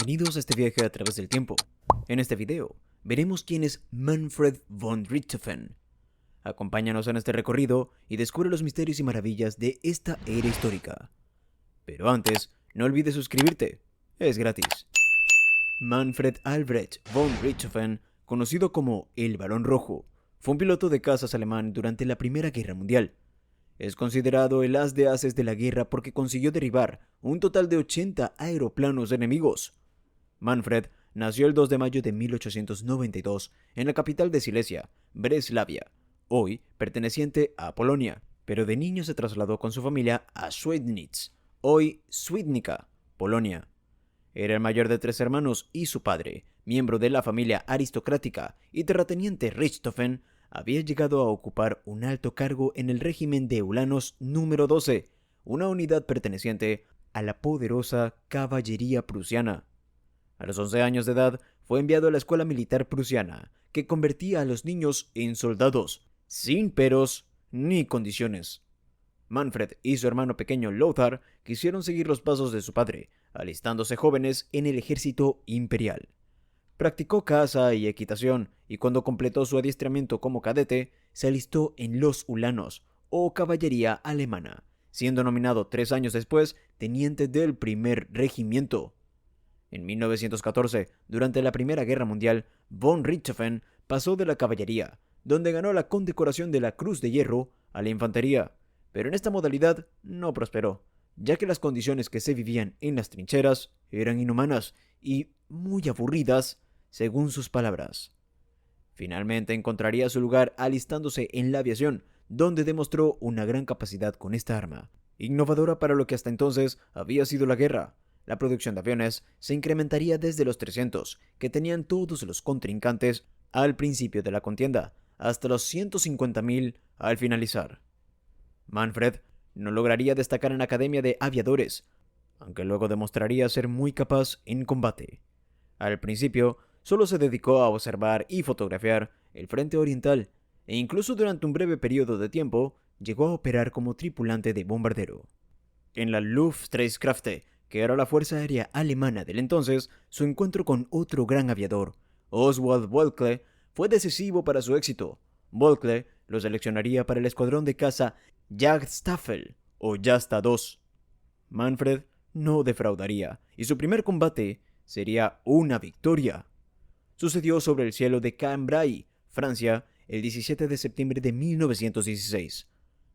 Bienvenidos a este viaje a través del tiempo. En este video, veremos quién es Manfred von Richthofen. Acompáñanos en este recorrido y descubre los misterios y maravillas de esta era histórica. Pero antes, no olvides suscribirte, es gratis. Manfred Albrecht von Richthofen, conocido como el Barón Rojo, fue un piloto de cazas alemán durante la Primera Guerra Mundial. Es considerado el as de ases de la guerra porque consiguió derribar un total de 80 aeroplanos enemigos. Manfred nació el 2 de mayo de 1892 en la capital de Silesia, Breslavia, hoy perteneciente a Polonia, pero de niño se trasladó con su familia a Schweidnitz, hoy Świdnica, Polonia. Era el mayor de 3 hermanos y su padre, miembro de la familia aristocrática y terrateniente Richthofen, había llegado a ocupar un alto cargo en el régimen de Ulanos número 12, una unidad perteneciente a la poderosa caballería prusiana. A los 11 años de edad fue enviado a la escuela militar prusiana, que convertía a los niños en soldados, sin peros ni condiciones. Manfred y su hermano pequeño Lothar quisieron seguir los pasos de su padre, alistándose jóvenes en el ejército imperial. Practicó caza y equitación, y cuando completó su adiestramiento como cadete, se alistó en los Ulanos, o caballería alemana, siendo nominado 3 años después teniente del primer regimiento. En 1914, durante la Primera Guerra Mundial, von Richthofen pasó de la caballería, donde ganó la condecoración de la Cruz de Hierro, a la infantería, pero en esta modalidad no prosperó, ya que las condiciones que se vivían en las trincheras eran inhumanas y muy aburridas, según sus palabras. Finalmente encontraría su lugar alistándose en la aviación, donde demostró una gran capacidad con esta arma, innovadora para lo que hasta entonces había sido la guerra. La producción de aviones se incrementaría desde los 300, que tenían todos los contrincantes al principio de la contienda, hasta los 150.000 al finalizar. Manfred no lograría destacar en la Academia de Aviadores, aunque luego demostraría ser muy capaz en combate. Al principio, solo se dedicó a observar y fotografiar el frente oriental, e incluso durante un breve periodo de tiempo llegó a operar como tripulante de bombardero. En la Luftstreitkräfte, que era la fuerza aérea alemana del entonces, su encuentro con otro gran aviador, Oswald Boelcke, fue decisivo para su éxito. Boelcke lo seleccionaría para el escuadrón de caza Jagdstaffel o Jasta II. Manfred no defraudaría, y su primer combate sería una victoria. Sucedió sobre el cielo de Cambrai, Francia, el 17 de septiembre de 1916.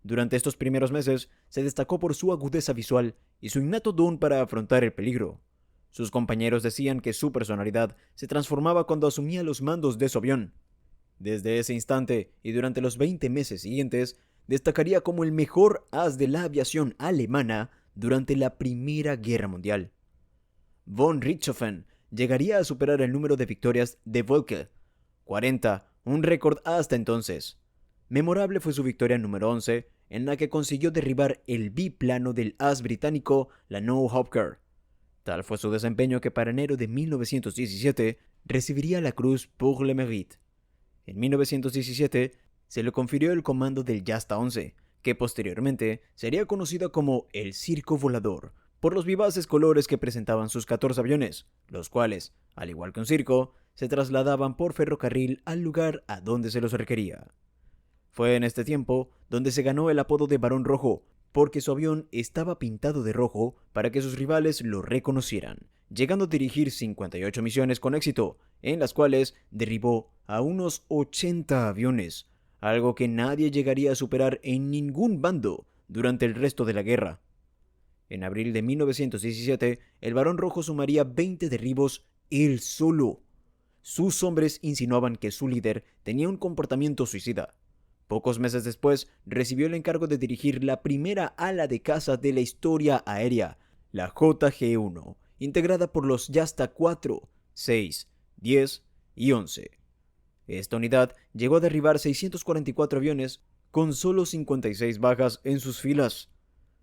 Durante estos primeros meses se destacó por su agudeza visual y su innato don para afrontar el peligro. Sus compañeros decían que su personalidad se transformaba cuando asumía los mandos de su avión. Desde ese instante y durante los 20 meses siguientes, destacaría como el mejor as de la aviación alemana durante la Primera Guerra Mundial. Von Richthofen llegaría a superar el número de victorias de Boelcke, 40, un récord hasta entonces. Memorable fue su victoria número 11, en la que consiguió derribar el biplano del as británico la No Hawker. Tal fue su desempeño que para enero de 1917 recibiría la Cruz pour le Mérite. En 1917 se le confirió el comando del Jasta 11, que posteriormente sería conocida como el Circo Volador, por los vivaces colores que presentaban sus 14 aviones, los cuales, al igual que un circo, se trasladaban por ferrocarril al lugar a donde se los requería. Fue en este tiempo donde se ganó el apodo de Barón Rojo, porque su avión estaba pintado de rojo para que sus rivales lo reconocieran, llegando a dirigir 58 misiones con éxito, en las cuales derribó a unos 80 aviones, algo que nadie llegaría a superar en ningún bando durante el resto de la guerra. En abril de 1917, el Barón Rojo sumaría 20 derribos él solo. Sus hombres insinuaban que su líder tenía un comportamiento suicida. Pocos meses después, recibió el encargo de dirigir la primera ala de caza de la historia aérea, la JG-1, integrada por los Jasta 4, 6, 10 y 11. Esta unidad llegó a derribar 644 aviones, con solo 56 bajas en sus filas.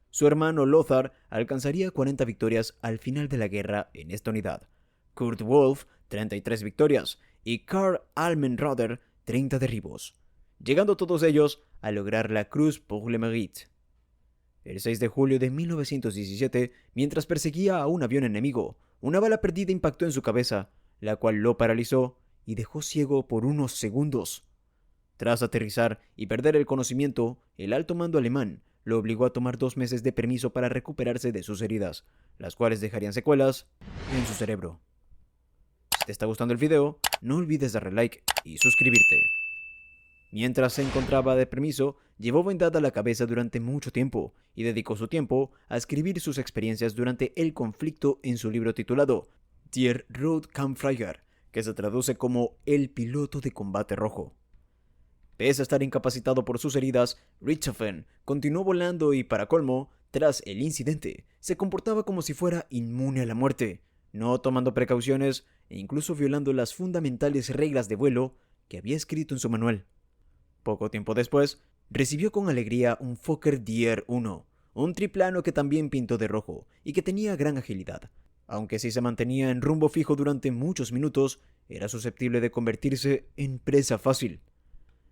Su hermano Lothar alcanzaría 40 victorias al final de la guerra en esta unidad, Kurt Wolff 33 victorias y Karl Almenröder 30 derribos, llegando todos ellos a lograr la Cruz pour le Mérite. El 6 de julio de 1917, mientras perseguía a un avión enemigo, una bala perdida impactó en su cabeza, la cual lo paralizó y dejó ciego por unos segundos. Tras aterrizar y perder el conocimiento, el alto mando alemán lo obligó a tomar 2 meses de permiso para recuperarse de sus heridas, las cuales dejarían secuelas en su cerebro. Si te está gustando el video, no olvides darle like y suscribirte. Mientras se encontraba de permiso, llevó vendada la cabeza durante mucho tiempo y dedicó su tiempo a escribir sus experiencias durante el conflicto en su libro titulado Der Rotkampfflieger, que se traduce como El piloto de combate rojo. Pese a estar incapacitado por sus heridas, Richthofen continuó volando y, para colmo, tras el incidente, se comportaba como si fuera inmune a la muerte, no tomando precauciones e incluso violando las fundamentales reglas de vuelo que había escrito en su manual. Poco tiempo después, recibió con alegría un Fokker Tier 1, un triplano que también pintó de rojo y que tenía gran agilidad. Aunque si se mantenía en rumbo fijo durante muchos minutos, era susceptible de convertirse en presa fácil.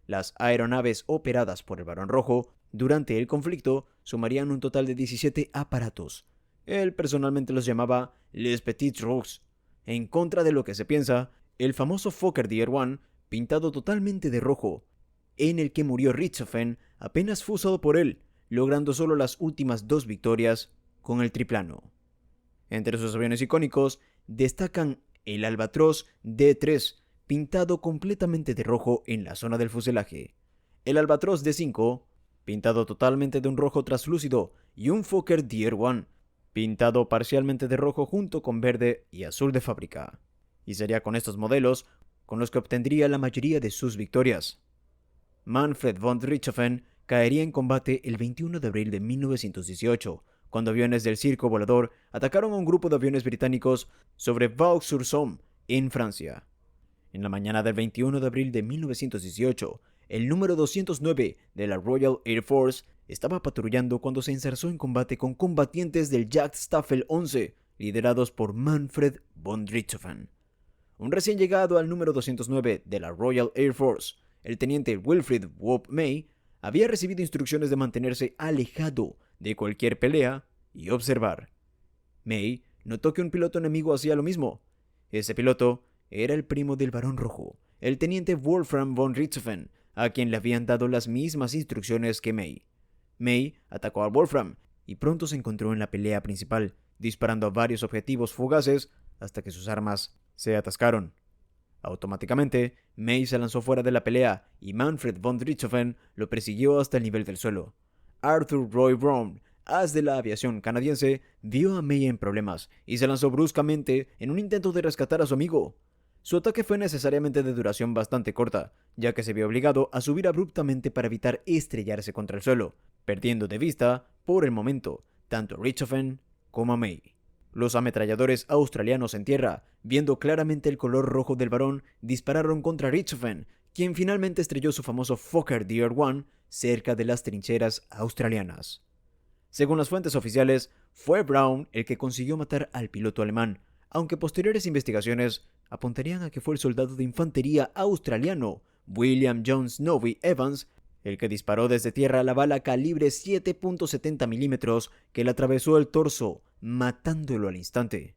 Las aeronaves operadas por el Barón Rojo durante el conflicto sumarían un total de 17 aparatos. Él personalmente los llamaba Les Petits Roux. En contra de lo que se piensa, el famoso Fokker Tier 1, pintado totalmente de rojo, en el que murió Richthofen, apenas fue usado por él, logrando solo las últimas 2 victorias con el triplano. Entre sus aviones icónicos destacan el Albatros D3, pintado completamente de rojo en la zona del fuselaje, el Albatros D5, pintado totalmente de un rojo traslúcido, y un Fokker Tier 1, pintado parcialmente de rojo junto con verde y azul de fábrica. Y sería con estos modelos con los que obtendría la mayoría de sus victorias. Manfred von Richthofen caería en combate el 21 de abril de 1918, cuando aviones del Circo Volador atacaron a un grupo de aviones británicos sobre Vaux-sur-Somme, en Francia. En la mañana del 21 de abril de 1918, el número 209 de la Royal Air Force estaba patrullando cuando se enzarzó en combate con combatientes del Jagdstaffel 11, liderados por Manfred von Richthofen. Un recién llegado al número 209 de la Royal Air Force, el teniente Wilfrid Whoop May, había recibido instrucciones de mantenerse alejado de cualquier pelea y observar. May notó que un piloto enemigo hacía lo mismo. Ese piloto era el primo del Barón Rojo, el teniente Wolfram von Richthofen, a quien le habían dado las mismas instrucciones que May. May atacó a Wolfram y pronto se encontró en la pelea principal, disparando a varios objetivos fugaces hasta que sus armas se atascaron. Automáticamente, May se lanzó fuera de la pelea y Manfred von Richthofen lo persiguió hasta el nivel del suelo. Arthur Roy Brown, as de la aviación canadiense, vio a May en problemas y se lanzó bruscamente en un intento de rescatar a su amigo. Su ataque fue necesariamente de duración bastante corta, ya que se vio obligado a subir abruptamente para evitar estrellarse contra el suelo, perdiendo de vista, por el momento, tanto a Richthofen como a May. Los ametralladores australianos en tierra, viendo claramente el color rojo del varón, dispararon contra Richthofen, quien finalmente estrelló su famoso Fokker Tier 1 cerca de las trincheras australianas. Según las fuentes oficiales, fue Brown el que consiguió matar al piloto alemán, aunque posteriores investigaciones apuntarían a que fue el soldado de infantería australiano William John Snowy Evans el que disparó desde tierra la bala calibre 7.70 milímetros que le atravesó el torso, matándolo al instante.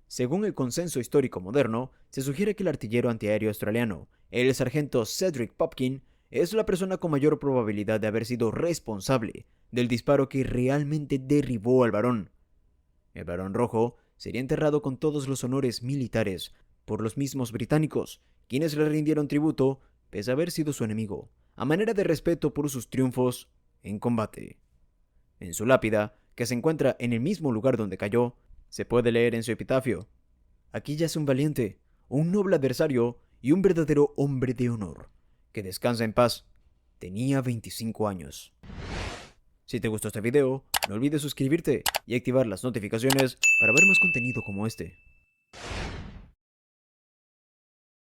Según el consenso histórico moderno, se sugiere que el artillero antiaéreo australiano, el sargento Cedric Popkin, es la persona con mayor probabilidad de haber sido responsable del disparo que realmente derribó al varón. El Barón Rojo sería enterrado con todos los honores militares por los mismos británicos, quienes le rindieron tributo pese a haber sido su enemigo, a manera de respeto por sus triunfos en combate. En su lápida, que se encuentra en el mismo lugar donde cayó, se puede leer en su epitafio: aquí yace un valiente, un noble adversario y un verdadero hombre de honor, que descansa en paz. Tenía 25 años. Si te gustó este video, no olvides suscribirte y activar las notificaciones para ver más contenido como este.